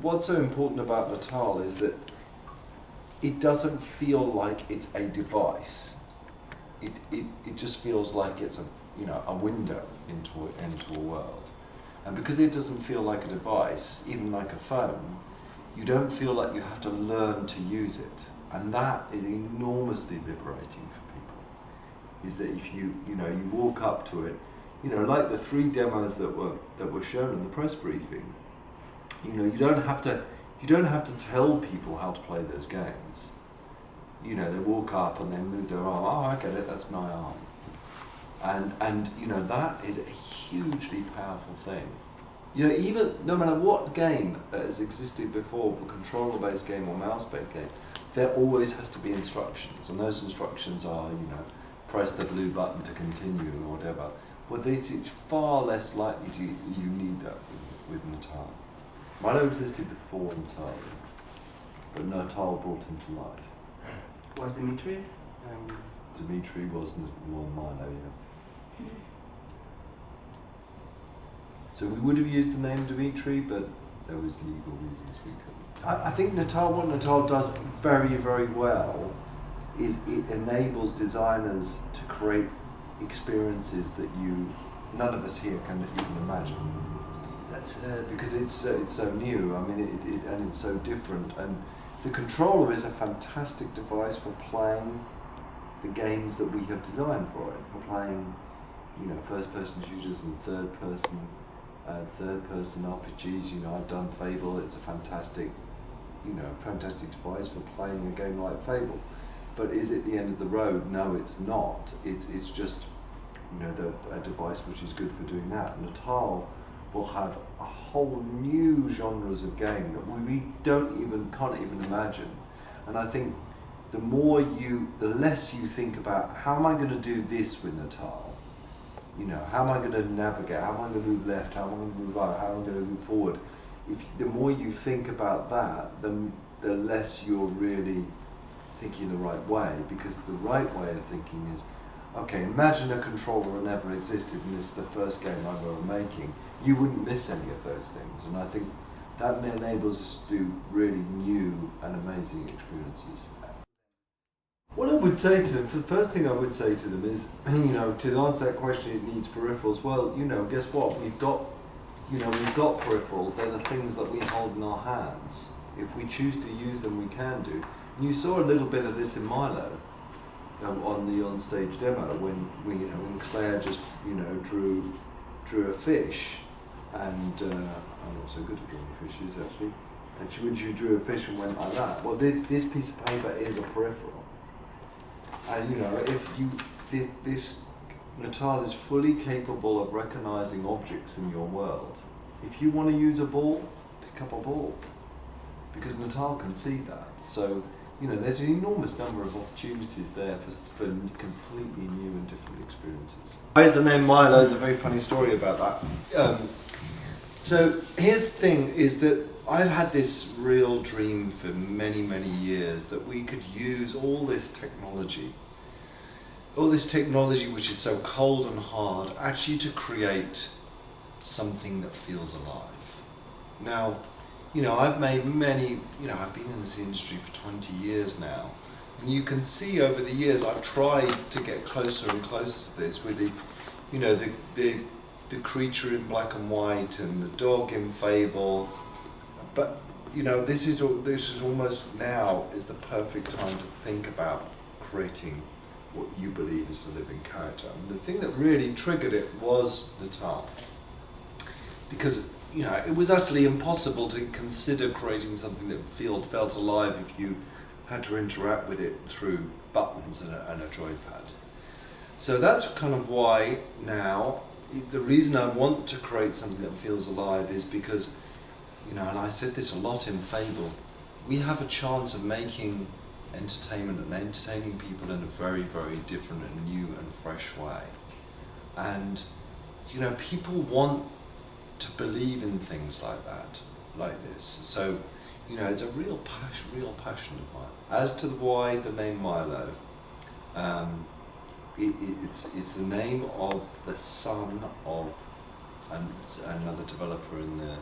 what's so important about Natal is that it doesn't feel like it's a device. It just feels like it's a window into a world. And because it doesn't feel like a device, even like a phone, you don't feel like you have to learn to use it. And that is enormously liberating for people. Is that if you walk up to it, like the 3 demos that were shown in the press briefing, you don't have to tell people how to play those games. They walk up and they move their arm. Oh, I get it. That's my arm. And that is a hugely powerful thing. Even no matter what game that has existed before, a controller-based game or mouse-based game, there always has to be instructions, and those instructions are, press the blue button to continue or whatever. But it's far less likely you need that with Natal. Milo existed before Natal, but Natal brought him to life. Was Dimitri? Dimitri was Milo, yeah. So we would have used the name Dimitri, but there was legal reasons we couldn't. I think what Natal does very, very well is it enables designers to create experiences that none of us here can even imagine. That's because it's so new. I mean, and it's so different. And the controller is a fantastic device for playing the games that we have designed for it. For playing, first-person shooters and third-person RPGs. I've done Fable. It's a fantastic device for playing a game like Fable. But is it the end of the road? No, it's not. It's just a device which is good for doing that. Natal will have a whole new genres of game that we can't even imagine. And I think the less you think about how am I going to do this with Natal, how am I going to navigate, how am I going to move left, how am I going to move right, how am I going to move forward. The more you think about that, the less you're really thinking the right way, because the right way of thinking is, okay, imagine a controller never existed and it's the first game I'm ever making. You wouldn't miss any of those things, and I think that enables us to do really new and amazing experiences. What I would say to them, the first thing I would say to them is, to answer that question, it needs peripherals. Well, guess what? We've got peripherals. They're the things that we hold in our hands. If we choose to use them, we can do. And you saw a little bit of this in Milo on the on-stage demo when Claire just drew a fish, and I'm not so good at drawing fishes actually. And when she drew a fish and went like that, well, this piece of paper is a peripheral. And this Natal is fully capable of recognizing objects in your world. If you want to use a ball, pick up a ball, because Natal can see that. So there's an enormous number of opportunities there for completely new and different experiences. Why is the name Milo? There's a very funny story about that. So here's the thing: is that I've had this real dream for many, many years that we could use all this technology which is so cold and hard, actually to create something that feels alive. Now, I've made many, I've been in this industry for 20 years now, and you can see over the years I've tried to get closer and closer to this with the creature in black and white and the dog in Fable. But this is almost now is the perfect time to think about creating what you believe is a living character. And the thing that really triggered it was Natal, because it was utterly impossible to consider creating something that felt alive if you had to interact with it through buttons and a joypad. So that's kind of why now the reason I want to create something that feels alive is because, and I said this a lot in Fable, we have a chance of making entertainment and entertaining people in a very, very different and new and fresh way. And, people want to believe in things like that, like this. So, it's a real passion of mine. As to why the name Milo, it's the name of the son of another developer in the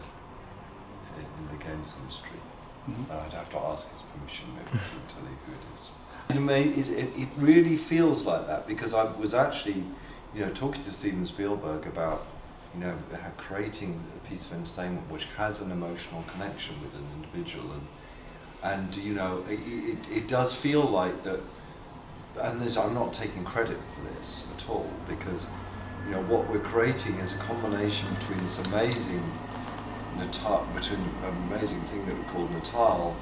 in the games industry. Mm-hmm. I'd have to ask his permission maybe to tell you who it is. It really feels like that, because I was actually, talking to Steven Spielberg about, creating a piece of entertainment which has an emotional connection with an individual, and it does feel like that. And I'm not taking credit for this at all, because what we're creating is a combination between this amazing amazing thing that we call Natal,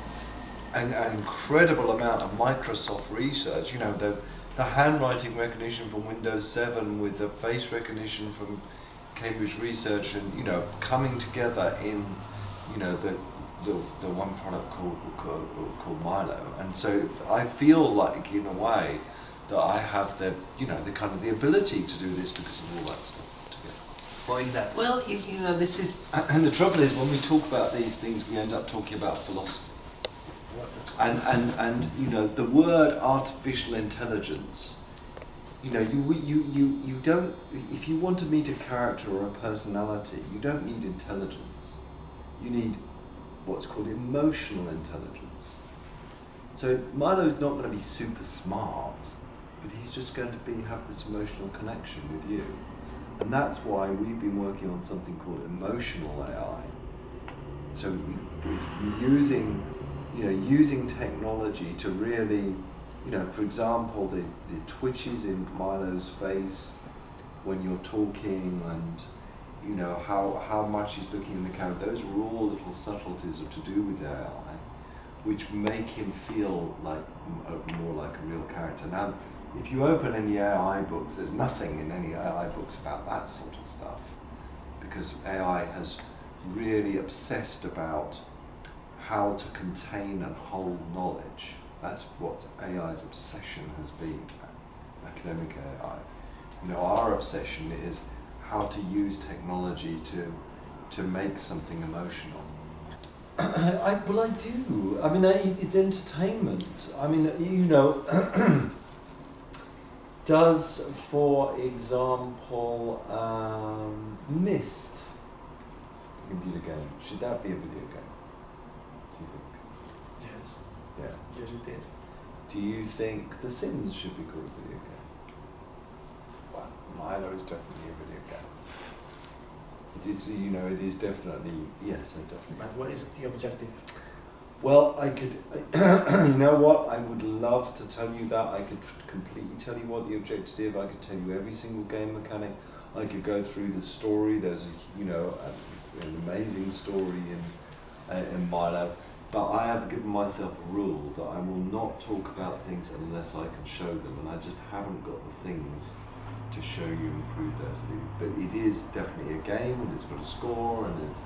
and an incredible amount of Microsoft research. The handwriting recognition from Windows 7 with the face recognition from Cambridge Research, and coming together in the one product called Milo. And so I feel like, in a way, that I have the ability to do this because of all that stuff together. Why that? Well, this is, and the trouble is, when we talk about these things, we end up talking about philosophy. And the word artificial intelligence, you don't, if you want to meet a character or a personality, you don't need intelligence. You need what's called emotional intelligence. So Milo's not going to be super smart, but he's just going to have this emotional connection with you. And that's why we've been working on something called emotional AI. So it's using technology to really, for example, the twitches in Milo's face when you're talking, and how much he's looking in the camera. Those are all little subtleties to do with AI, which make him feel like more like a real character. Now, if you open any AI books, there's nothing in any AI books about that sort of stuff, because AI has really obsessed about how to contain and hold knowledge. That's what AI's obsession has been, academic AI. Our obsession is how to use technology to make something emotional. I do. I mean, it's entertainment. I mean, does, for example, Myst, a computer game, should that be a video game? Do you think? Yes. Yeah. Yes, it did. Do you think The Sims should be called a video game? Well, Milo is definitely a video game. It is, it is definitely, yes, I definitely. But what is the objective? Well, I could, you know what, I would love to tell you that. I could completely tell you what the objective is. I could tell you every single game mechanic. I could go through the story. There's an amazing story in Milo. But I have given myself a rule that I will not talk about things unless I can show them, and I just haven't got the things to show you and prove those things. But it is definitely a game, and it's got a score, and there's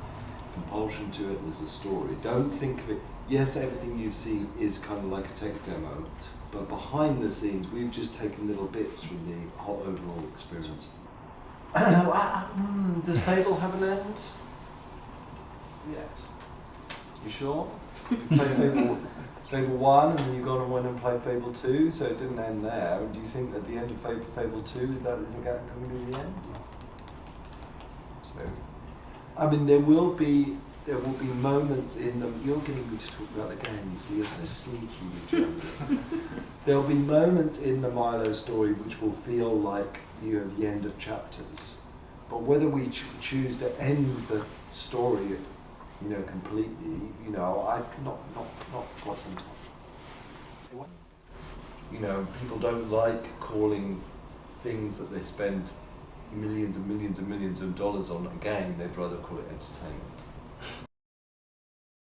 compulsion to it, and there's a story. Don't think of it, yes, everything you see is kind of like a tech demo, but behind the scenes, we've just taken little bits from the whole overall experience. Does Fable have an end? Yes. You sure? You played Fable 1, and then you got and went and played Fable 2, so it didn't end there. Do you think at the end of Fable 2 that isn't going to be the end? So, I mean, there will be moments in them. You're getting me to talk about the game, you see, you're so sneaky with this. There'll be moments in the Milo story which will feel like the end of chapters. But whether we choose to end the story completely, I'm not for some time. People don't like calling things that they spend millions and millions and millions of dollars on a game. They'd rather call it entertainment.